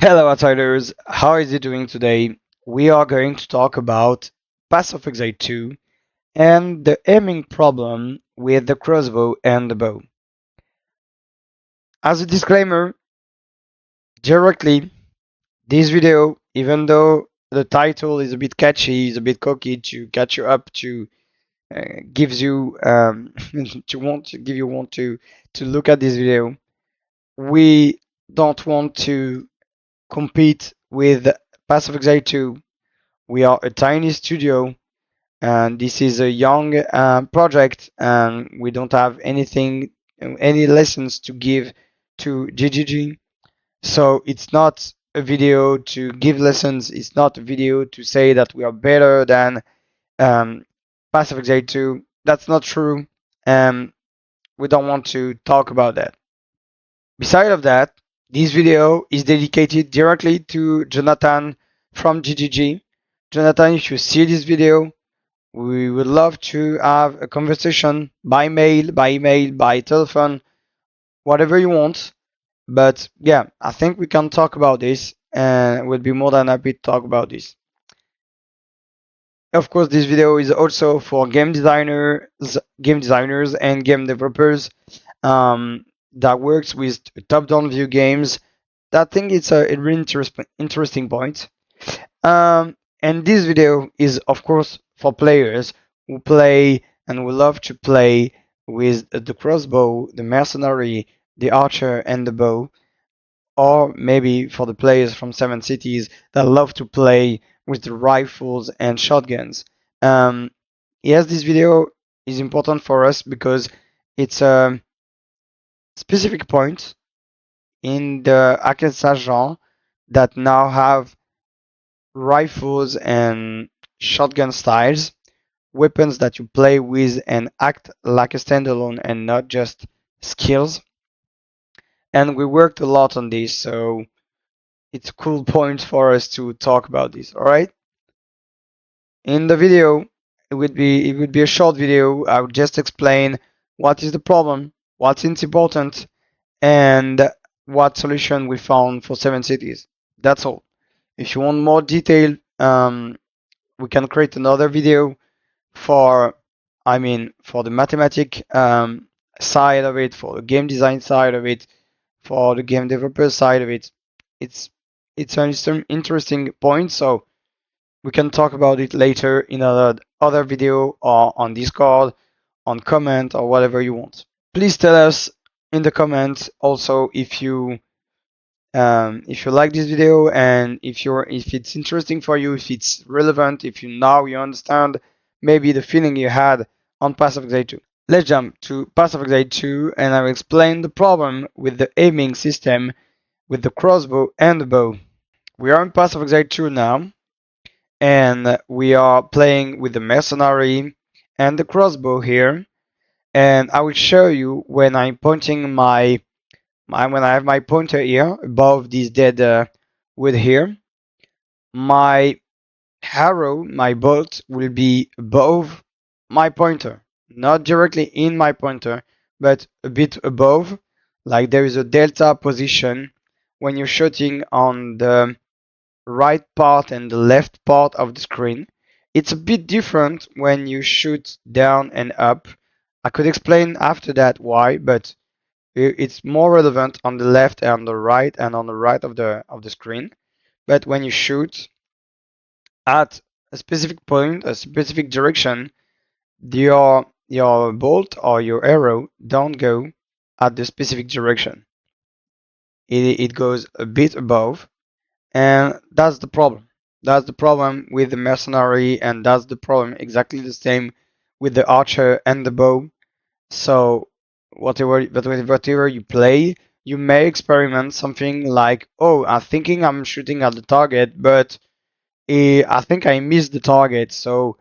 Hello, outsiders. How is it doing today? We are going to talk about Path of Exile 2 and the aiming problem with the crossbow and the bow. As a disclaimer, directly, this video, even though the title is a bit catchy, is a bit cocky to catch you up, to gives you to want to give you want to look at this video, we don't want to compete with Path of Exile 2. We are a tiny studio and this is a young project and we don't have any lessons to give to GGG. So it's not a video to give lessons. It's not a video to say that we are better than Path of Exile 2. That's not true. And we don't want to talk about that. Beside of that, this video is dedicated directly to Jonathan from GGG. Jonathan, if you see this video, we would love to have a conversation by mail, by email, by telephone, whatever you want. But yeah, I think we can talk about this and we'll be more than happy to talk about this. Of course, this video is also for game designers and game developers that works with top-down view games. I think it's a really interesting point. And this video is, of course, for players who play and who love to play with the crossbow, the mercenary, the archer, and the bow, or maybe for the players from Seven Cities that love to play with the rifles and shotguns. Um, yes, this video is important for us because it's a specific point in the hack and slash genre that now have rifles and shotgun styles, weapons that you play with and act like a standalone and not just skills. And we worked a lot on this, so it's a cool point for us to talk about this. All right. In the video, it would be a short video. I would just explain what is the problem, what's important, and what solution we found for Seven Cities. That's all. If you want more detail, we can create another video for for the mathematic side of it, for the game design side of it, for the game developer side of it. It's it's an interesting point, so we can talk about it later in other video or on Discord, on comment or whatever you want. Please tell us in the comments also if you like this video and if it's interesting for you, if it's relevant, if you understand maybe the feeling you had on Path of Exile 2. Let's jump to Path of Exile 2 and I'll explain the problem with the aiming system with the crossbow and the bow. We are in Path of Exile 2 now and we are playing with the mercenary and the crossbow here, and I will show you when I'm pointing when I have my pointer here above this dead wood here, my arrow, my bolt will be above my pointer, not directly in my pointer, but a bit above, like there is a delta position when you're shooting on the right part and the left part of the screen. It's a bit different when you shoot down and up. I could explain after that why, but it's more relevant on the left and the right and on the right of the screen. But when you shoot at a specific point, a specific direction, your bolt or your arrow don't go at the specific direction. It goes a bit above, and that's the problem. That's the problem with the mercenary, and that's the problem exactly the same with the archer and the bow. So whatever you play, you may experiment something like, oh, I'm thinking I'm shooting at the target, but I think I missed the target. So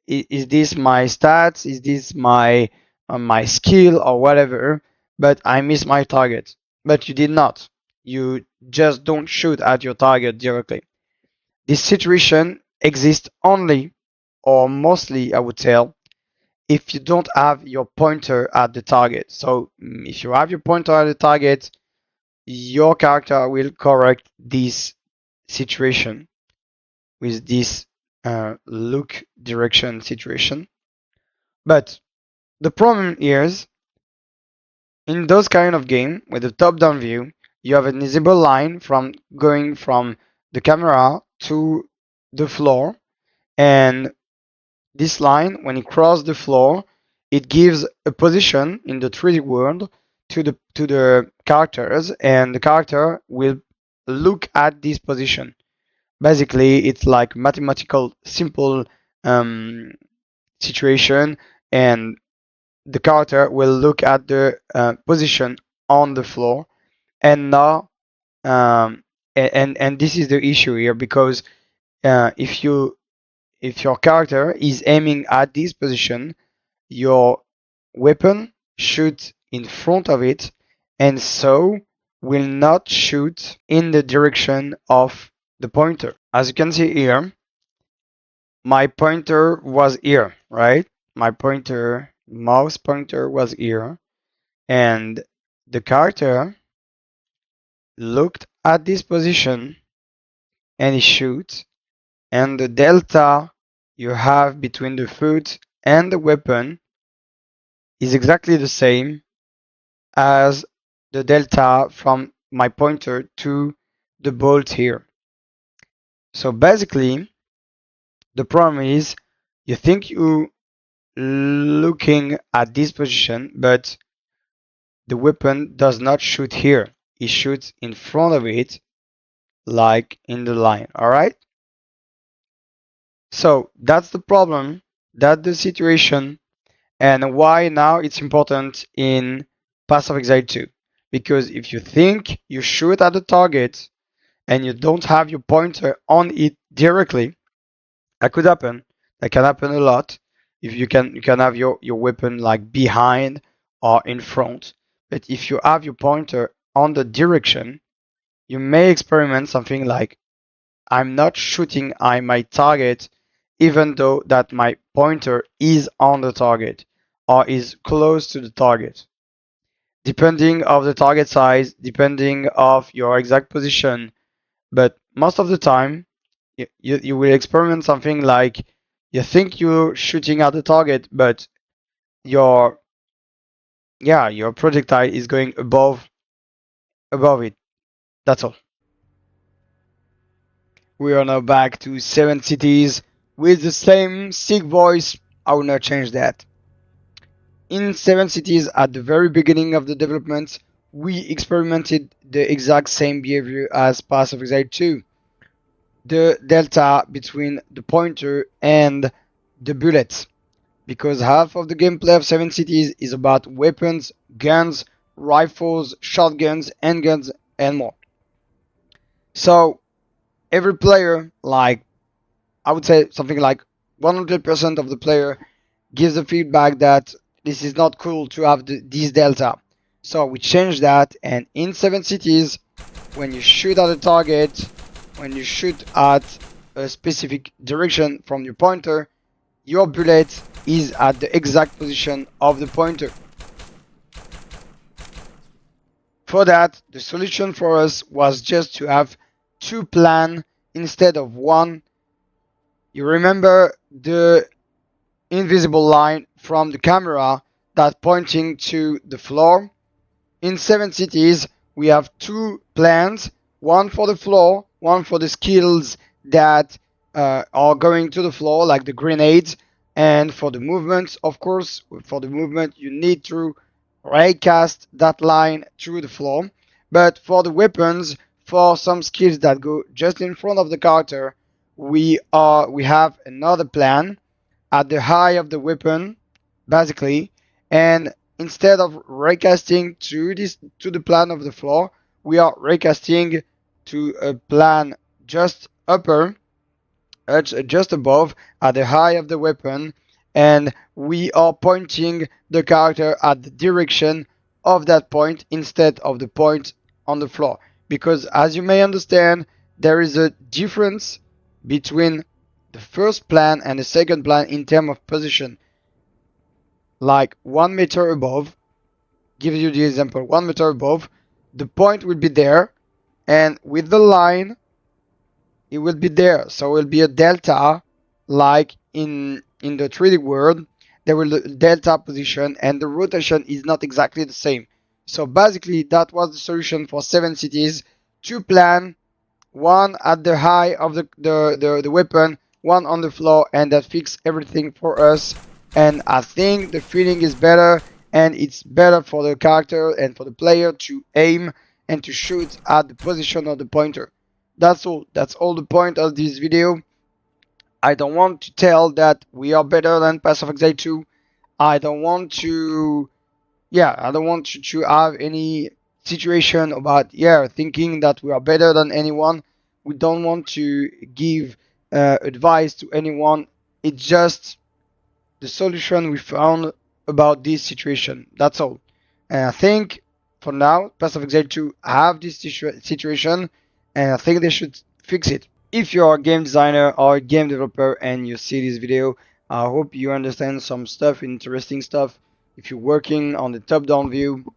is this my stats? Is this my skill or whatever? But I missed my target. But you did not. You just don't shoot at your target directly. This situation exists only, or mostly, I would tell, if you don't have your pointer at the target. So if you have your pointer at the target, your character will correct this situation with this look direction situation. But the problem here is in those kind of game with a top-down view, you have an invisible line from going from the camera to the floor, and this line, when it crosses the floor, it gives a position in the 3D world to the characters, and the character will look at this position. Basically, it's like mathematical simple um, situation, and the character will look at the position on the floor, and now and this is the issue here because if your character is aiming at this position, your weapon shoots in front of it, and so will not shoot in the direction of the pointer. As you can see here, my pointer was here, right? My pointer, mouse pointer was here, and the character looked at this position and he shoots, and the delta you have between the foot and the weapon is exactly the same as the delta from my pointer to the bolt here. So basically, the problem is you think you looking at this position, but the weapon does not shoot here. It shoots in front of it, like in the line. All right. So that's the problem. That's the situation, and why now it's important in Path of Exile 2. Because if you think you shoot at the target and you don't have your pointer on it directly, that could happen. That can happen a lot. If you can have your weapon like behind or in front. But if you have your pointer on the direction, you may experiment something like I'm not shooting at my target even though that my pointer is on the target or is close to the target. Depending of the target size, depending of your exact position, but most of the time you will experiment something like you think you're shooting at the target, but your your projectile is going above it. That's all. We are now back to 7 cities with the same sick voice. I will not change that. In 7 cities, at the very beginning of the development, we experimented the exact same behavior as Path of Exile 2. The delta between the pointer and the bullets, because half of the gameplay of 7 cities is about weapons, guns, rifles, shotguns, handguns, and more. So every player, like I would say something like 100% of the player, gives the feedback that this is not cool to have this delta. So we changed that, and in 7 cities, when you shoot at a target, when you shoot at a specific direction from your pointer, your bullet is at the exact position of the pointer. For that, the solution for us was just to have two plans instead of one. You remember the invisible line from the camera that pointing to the floor? In 7 cities, we have two plans, one for the floor, one for the skills that are going to the floor, like the grenades, and for the movement, of course, for the movement, you need to raycast that line through the floor. But for the weapons, for some skills that go just in front of the character, we have another plan at the high of the weapon, basically, and instead of raycasting to the plan of the floor, we are raycasting to a plan just upper, just above, at the high of the weapon, and we are pointing the character at the direction of that point instead of the point on the floor. Because as you may understand, there is a difference between the first plan and the second plan in terms of position. Like 1 meter above, give you the example, 1 meter above, the point will be there, and with the line, it will be there. So it will be a delta, like in the 3D world, there will be a delta position, and the rotation is not exactly the same. So basically, that was the solution for 7 cities: two plan, one at the high of the weapon, one on the floor, and that fixed everything for us. And I think the feeling is better, and it's better for the character and for the player to aim and to shoot at the position of the pointer. That's all. That's all the point of this video. I don't want to tell that we are better than Path of Exile 2. I don't want to, yeah, I don't want to have any situation about, yeah, thinking that we are better than anyone. We don't want to give advice to anyone. It's just the solution we found about this situation. That's all. And I think for now, Path of Exile 2 have this situation, and I think they should fix it. If you're a game designer or a game developer and you see this video, I hope you understand some stuff, interesting stuff. If you're working on the top-down view,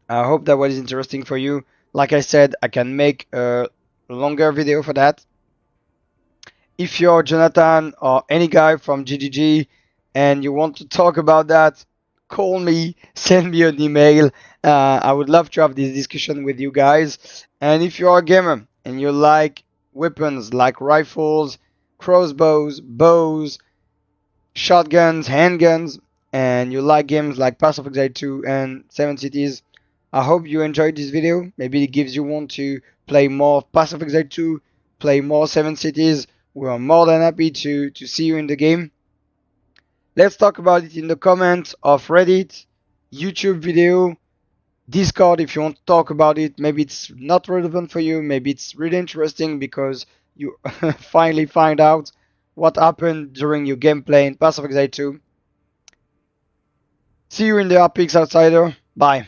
I hope that was interesting for you. Like I said, I can make a longer video for that. If you're Jonathan or any guy from GGG and you want to talk about that, call me, send me an email. I would love to have this discussion with you guys. And if you're a gamer and you like weapons like rifles, crossbows, bows, shotguns, handguns, and you like games like Path of Exile 2 and 7 Cities, I hope you enjoyed this video. Maybe it gives you want to play more Path of Exile 2, play more 7 Cities. We are more than happy to see you in the game. Let's talk about it in the comments of Reddit, YouTube video, Discord if you want to talk about it. Maybe it's not relevant for you. Maybe it's really interesting because you finally find out what happened during your gameplay in Path of Exile 2. See you in the ARPGs Outsider. Bye.